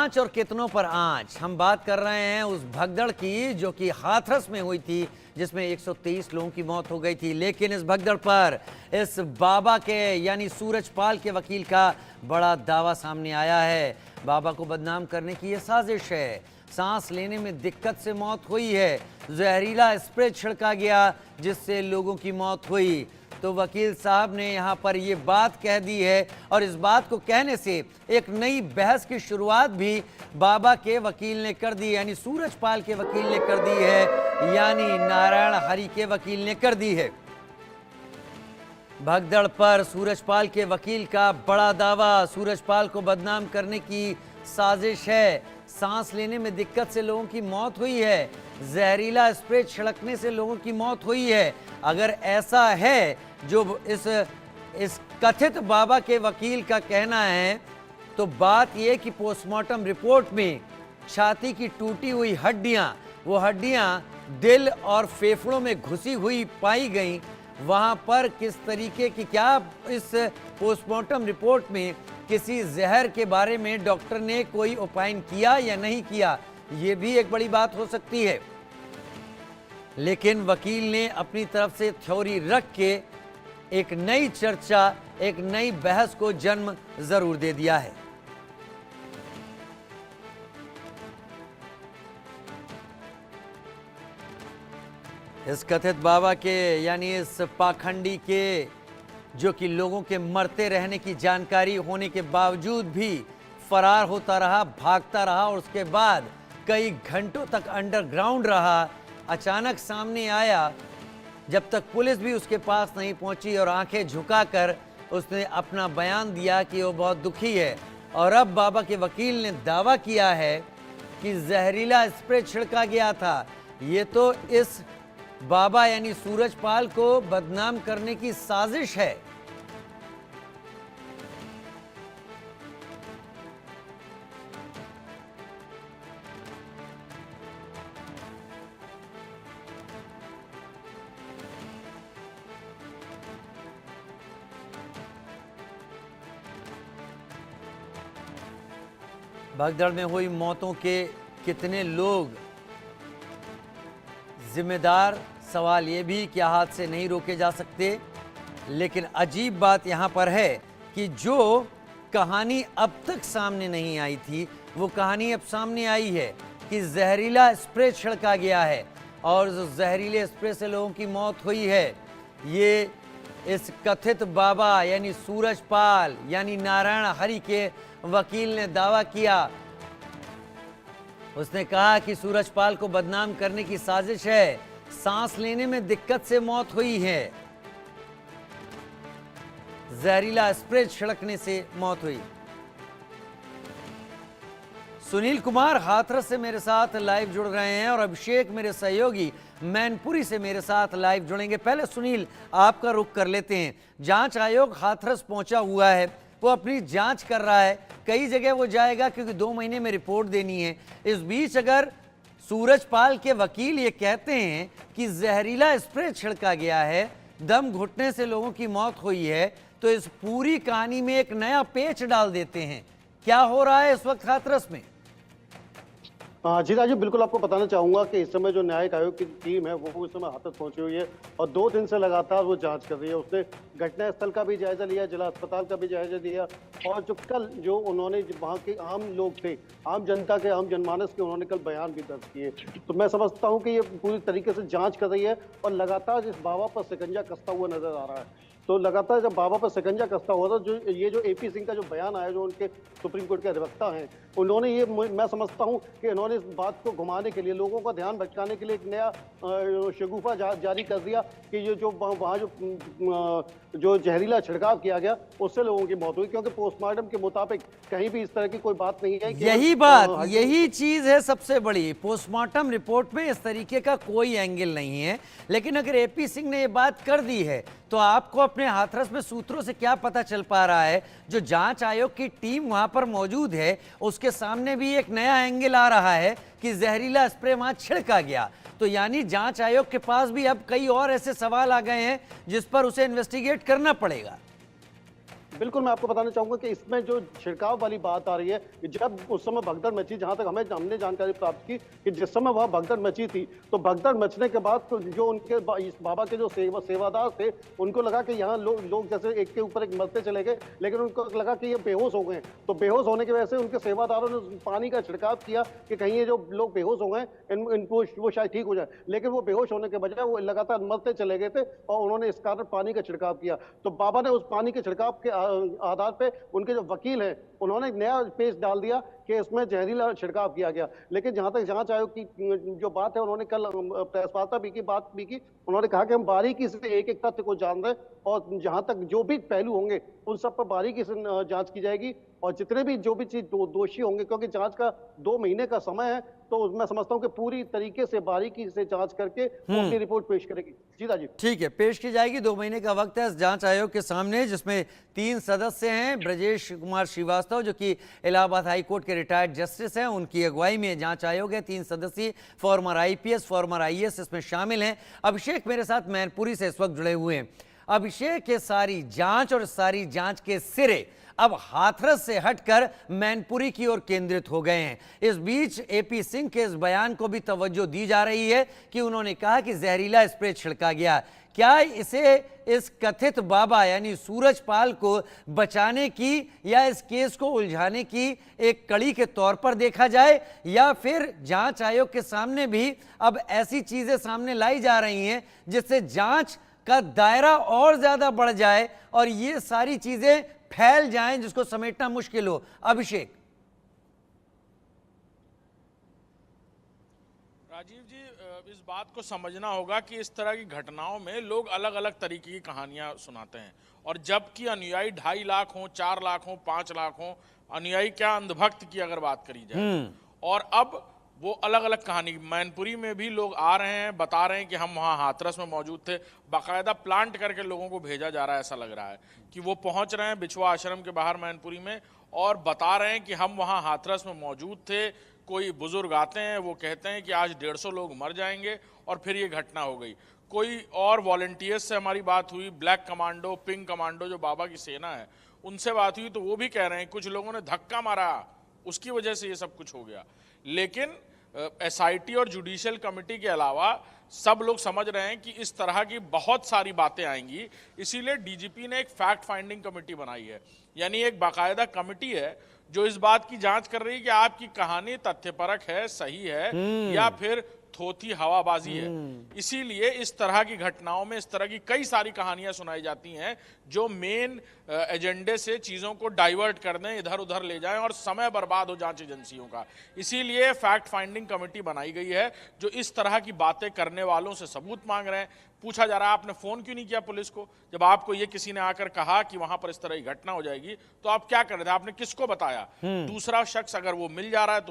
जांच और कितनों पर आंच। हम बात कर रहे हैं उस भगदड़ की जो कि हाथरस में हुई थी, जिसमें 123 लोगों की मौत हो गई थी। लेकिन इस भगदड़ पर इस बाबा के यानी सूरजपाल के वकील का बड़ा दावा सामने आया है। बाबा को बदनाम करने की यह साजिश है। सांस लेने में दिक्कत से मौत हुई है, जहरीला स्प्रे छिड़का गया जिससे लोगों की मौत हुई। तो वकील साहब ने यहाँ पर ये बात कह दी है और इस बात को कहने से एक नई बहस की शुरुआत भी बाबा के वकील ने कर दी, यानी सूरजपाल के वकील ने कर दी है, यानी नारायण हरि के वकील ने कर दी है। भगदड़ पर सूरजपाल के वकील का बड़ा दावा, सूरजपाल को बदनाम करने की साजिश है। सांस लेने में दिक्कत से लोगों की मौत हुई है, जहरीला स्प्रे छिड़कने से लोगों की मौत हुई है। अगर ऐसा है जो इस कथित बाबा के वकील का कहना है, तो बात यह कि पोस्टमार्टम रिपोर्ट में छाती की टूटी हुई हड्डियां, वो हड्डियां दिल और फेफड़ों में घुसी हुई पाई गईं। वहां पर किस तरीके की, क्या इस पोस्टमार्टम रिपोर्ट में किसी जहर के बारे में डॉक्टर ने कोई ओपाइन किया या नहीं किया, ये भी एक बड़ी बात हो सकती है। लेकिन वकील ने अपनी तरफ से थ्योरी रख के एक नई चर्चा, एक नई बहस को जन्म जरूर दे दिया है। इस कथित बाबा के यानी इस पाखंडी के, जो कि लोगों के मरते रहने की जानकारी होने के बावजूद भी फरार होता रहा, भागता रहा और उसके बाद कई घंटों तक अंडरग्राउंड रहा, अचानक सामने आया जब तक पुलिस भी उसके पास नहीं पहुंची और आंखें झुकाकर उसने अपना बयान दिया कि वो बहुत दुखी है। और अब बाबा के वकील ने दावा किया है कि जहरीला स्प्रे छिड़का गया था। ये तो इस बाबा यानी सूरजपाल को बदनाम करने की साजिश है। भगदड़ में हुई मौतों के कितने लोग जिम्मेदार, सवाल ये भी क्या हादसे नहीं रोके जा सकते। लेकिन अजीब बात यहाँ पर है कि जो कहानी अब तक सामने नहीं आई थी, वो कहानी अब सामने आई है कि जहरीला स्प्रे छिड़का गया है और जो जहरीले स्प्रे से लोगों की मौत हुई है, ये इस कथित बाबा यानी सूरजपाल यानी नारायण हरि के वकील ने दावा किया। उसने कहा कि सूरजपाल को बदनाम करने की साजिश है, सांस लेने में दिक्कत से मौत हुई है, जहरीला स्प्रे छिड़कने से मौत हुई। सुनील कुमार हाथरस से मेरे साथ लाइव जुड़ रहे हैं और अभिषेक मेरे सहयोगी मैनपुरी से मेरे साथ लाइव जुड़ेंगे। पहले सुनील, आपका रुख कर लेते हैं। जांच आयोग हाथरस पहुंचा हुआ है, वो अपनी जांच कर रहा है, कई जगह वो जाएगा क्योंकि 2 महीने में रिपोर्ट देनी है। इस बीच अगर सूरजपाल के वकील ये कहते हैं कि जहरीला स्प्रे छिड़का गया है, दम घुटने से लोगों की मौत हुई है, तो इस पूरी कहानी में एक नया पेच डाल देते हैं। क्या हो रहा है इस वक्त हाथरस में? जी राजू, बिल्कुल आपको बताना चाहूंगा कि इस समय जो न्यायिक आयोग की टीम है वो इस समय हाथरस पहुंची हुई है और 2 दिन से लगातार वो जांच कर रही है। उसने घटना स्थल का भी जायजा लिया, जिला अस्पताल का भी जायजा लिया और जो कल जो उन्होंने वहाँ के आम लोग थे, आम जनता के, आम जनमानस के, उन्होंने कल बयान भी दर्ज किए। तो मैं समझता हूँ कि ये पूरी तरीके से जाँच कर रही है और लगातार इस बाबा पर शिकंजा कसता हुआ नजर आ रहा है। तो लगातार जब बाबा पर शिकंजा कसता हुआ था, जो एपी सिंह का जो बयान आया, जो उनके सुप्रीम कोर्ट के अधिवक्ता हैं, उन्होंने ये, मैं समझता हूं कि इन्होंने इस बात को घुमाने के लिए, लोगों का ध्यान भटकाने के लिए एक नया शगुफा जारी कर दिया कि ये जो वहाँ जो जहरीला छिड़काव किया गया उससे लोगों की मौत हुई, क्योंकि पोस्टमार्टम के मुताबिक कहीं भी इस तरह की कोई बात नहीं है। यही चीज है सबसे बड़ी। पोस्टमार्टम रिपोर्ट में इस तरीके का कोई एंगल नहीं है। लेकिन अगर एपी सिंह ने ये बात कर दी है तो आपको अपने हाथरस में सूत्रों से क्या पता चल पा रहा है? जो जांच आयोग की टीम वहां पर मौजूद है उसके सामने भी एक नया एंगल आ रहा है कि जहरीला स्प्रे वहां छिड़का गया। तो यानी जांच आयोग के पास भी अब कई और ऐसे सवाल आ गए हैं जिस पर उसे इन्वेस्टिगेट करना पड़ेगा। बिल्कुल, मैं आपको बताना चाहूँगा कि इसमें जो छिड़काव वाली बात आ रही है, कि जब उस समय भगदड़ मची, जहाँ तक हमने जानकारी प्राप्त की कि जिस समय वहाँ भगदड़ मची थी, तो भगदड़ मचने के बाद तो जो उनके इस बाबा के जो सेवादार थे, उनको लगा कि यहाँ लोग जैसे एक के ऊपर एक मरते चले गए, लेकिन उनको लगा कि ये बेहोश हो गए। तो बेहोश होने की वजह से उनके सेवादारों ने पानी का छिड़काव किया कि कहीं ये जो लोग बेहोश हो गए, इनको वो शायद ठीक हो जाए। लेकिन वो बेहोश होने के बजाय वो लगातार मरते चले गए थे और उन्होंने इस कारण पानी का छिड़काव किया। तो बाबा ने उस पानी के छिड़काव के आधार पे उनके जो वकील हैं, उन्होंने एक नया पेज डाल दिया कि इसमें जहरीला छिड़काव किया गया। लेकिन जहां तक जांच आयोग की जो बात है, उन्होंने कल प्रेस वार्ता भी की, बात भी की। उन्होंने कहा कि हम बारीकी से एक एक तथ्य को जान रहे हैं और जहां तक जो भी पहलू होंगे उन सब पर बारीकी से जांच की जाएगी और जितने भी जो भी चीज दोषी होंगे, क्योंकि जांच का 2 महीने का समय है, तो मैं समझता हूं कि पूरी तरीके से बारीकी से जांच करके वो अपनी रिपोर्ट पेश करेगी। जी राजीव। ठीक है, पेश की जाएगी। 2 महीने का वक्त है इस जांच आयोग के सामने, जिसमें 3 सदस्य हैं। ब्रजेश कुमार श्रीवास्तव जो कि इलाहाबाद हाई कोर्ट के रिटायर्ड जस्टिस हैं, उनकी अगुवाई में जांच आयोग है। 3 सदस्यीय, फॉर्मर आईपीएस, फॉर्मर आईएएस इसमें शामिल हैं। अभिषेक मेरे साथ मैनपुरी से इस वक्त जुड़े हुए हैं। अभिषेक, के सारी जांच और सारी जांच के सिरे अब हाथरस से हटकर मैनपुरी की ओर केंद्रित हो गए हैं। इस बीच एपी सिंह के इस बयान को भी तवज्जो दी जा रही है कि उन्होंने कहा कि जहरीला स्प्रे छिड़का गया। क्या इसे इस कथित बाबा यानी सूरजपाल को बचाने की या इस केस को उलझाने की एक कड़ी के तौर पर देखा जाए, या फिर जांच आयोग के सामने भी अब ऐसी चीजें सामने लाई जा रही हैं जिससे जांच का दायरा और ज्यादा बढ़ जाए और ये सारी चीजें फैल जाएं जिसको समेटना मुश्किल हो? अभिषेक। राजीव जी, इस बात को समझना होगा कि इस तरह की घटनाओं में लोग अलग अलग तरीके की कहानियां सुनाते हैं, और जबकि अनुयायी 2.5 लाख हो, 4 लाख हो, 5 लाख हो, अनुयायी क्या अंधभक्त की अगर बात करी जाए, और अब वो अलग अलग कहानी। मैनपुरी में भी लोग आ रहे हैं, बता रहे हैं कि हम वहाँ हाथरस में मौजूद थे, बाकायदा प्लांट करके लोगों को भेजा जा रहा है। ऐसा लग रहा है कि वो पहुंच रहे हैं बिछुआ आश्रम के बाहर मैनपुरी में और बता रहे हैं कि हम वहाँ हाथरस में मौजूद थे। कोई बुजुर्ग आते हैं, वो कहते हैं कि आज 150 लोग मर जाएंगे, और फिर ये घटना हो गई। कोई और वॉलंटियर्स से हमारी बात हुई, ब्लैक कमांडो, पिंक कमांडो जो बाबा की सेना है, उनसे बात हुई, तो वो भी कह रहे हैं कुछ लोगों ने धक्का मारा, उसकी वजह से ये सब कुछ हो गया। लेकिन एसआईटी और जुडिशियल कमेटी के अलावा सब लोग समझ रहे हैं कि इस तरह की बहुत सारी बातें आएंगी, इसीलिए डीजीपी ने एक फैक्ट फाइंडिंग कमेटी बनाई है। यानी एक बाकायदा कमेटी है जो इस बात की जांच कर रही है कि आपकी कहानी तथ्यपरक है, सही है, या फिर थोथी हवाबाजी है। इसीलिए इस तरह की घटनाओं में इस तरह की कई सारी कहानियां सुनाई जाती हैं जो मेन एजेंडे से चीज़ों को डाइवर्ट कर दें, इधर उधर ले जाएं और समय बर्बाद हो जांच एजेंसियों का। इसीलिए फैक्ट फाइंडिंग कमेटी बनाई गई है जो इस तरह की बातें करने वालों से सबूत मांग रहे हैं। पूछा जा रहा है आपने फोन क्यों नहीं किया पुलिस को? जब आपको ये किसी ने आकर कहा कि वहां पर इस तरह की घटना हो जाएगी तो आप क्या कर रहे थे? आपने किसको बताया? दूसरा शख्स अगर वो मिल जा रहा है तो